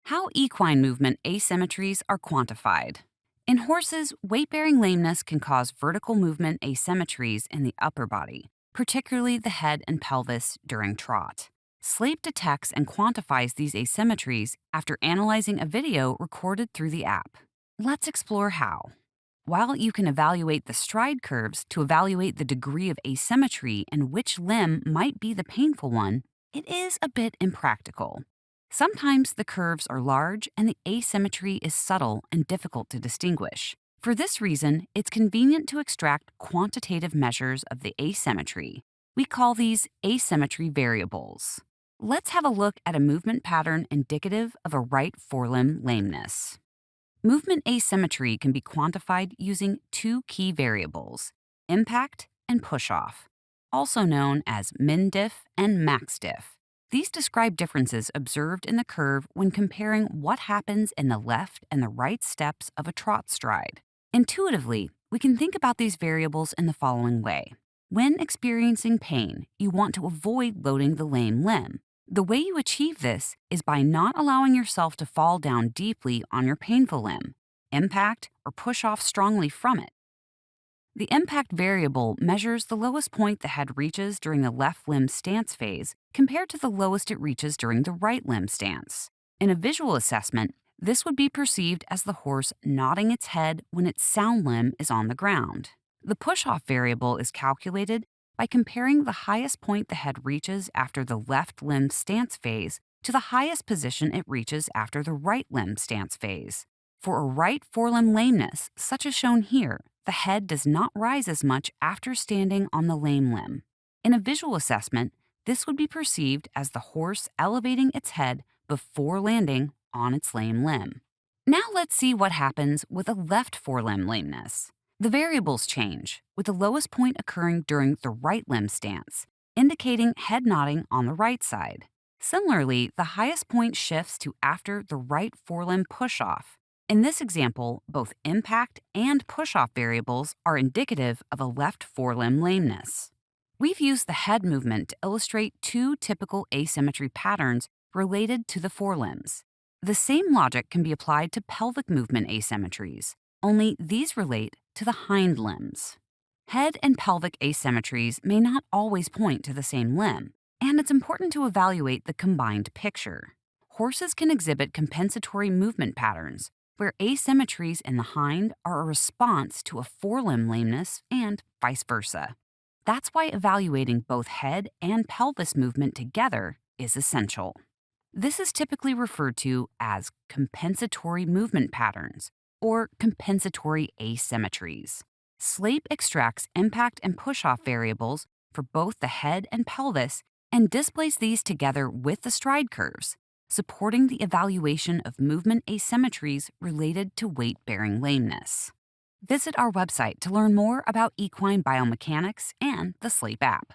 How equine movement asymmetries are quantified. In horses, weight-bearing lameness can cause vertical movement asymmetries in the upper body, particularly the head and pelvis during trot. Sleip detects and quantifies these asymmetries after analyzing a video recorded through the app. Let's explore how. While you can evaluate the stride curves to evaluate the degree of asymmetry and which limb might be the painful one, it is a bit impractical. Sometimes the curves are large and the asymmetry is subtle and difficult to distinguish. For this reason, it's convenient to extract quantitative measures of the asymmetry. We call these asymmetry variables. Let's have a look at a movement pattern indicative of a right forelimb lameness. Movement asymmetry can be quantified using two key variables, impact and push-off, also known as min diff and max diff. These describe differences observed in the curve when comparing what happens in the left and the right steps of a trot stride. Intuitively, we can think about these variables in the following way. When experiencing pain, you want to avoid loading the lame limb. The way you achieve this is by not allowing yourself to fall down deeply on your painful limb, impact, or push off strongly from it. The impact variable measures the lowest point the head reaches during the left limb stance phase compared to the lowest it reaches during the right limb stance. In a visual assessment, this would be perceived as the horse nodding its head when its sound limb is on the ground. The push-off variable is calculated by comparing the highest point the head reaches after the left limb stance phase to the highest position it reaches after the right limb stance phase. For a right forelimb lameness, such as shown here, the head does not rise as much after standing on the lame limb. In a visual assessment, this would be perceived as the horse elevating its head before landing on its lame limb. Now let's see what happens with a left forelimb lameness. The variables change, with the lowest point occurring during the right limb stance, indicating head nodding on the right side. Similarly, the highest point shifts to after the right forelimb push-off. In this example, both impact and push-off variables are indicative of a left forelimb lameness. We've used the head movement to illustrate two typical asymmetry patterns related to the forelimbs. The same logic can be applied to pelvic movement asymmetries, only these relate to the hind limbs. Head and pelvic asymmetries may not always point to the same limb, and it's important to evaluate the combined picture. Horses can exhibit compensatory movement patterns, where asymmetries in the hind are a response to a forelimb lameness and vice versa. That's why evaluating both head and pelvis movement together is essential. This is typically referred to as compensatory movement patterns or compensatory asymmetries. Sleip extracts impact and push-off variables for both the head and pelvis and displays these together with the stride curves, supporting the evaluation of movement asymmetries related to weight-bearing lameness. Visit our website to learn more about equine biomechanics and the Sleip app.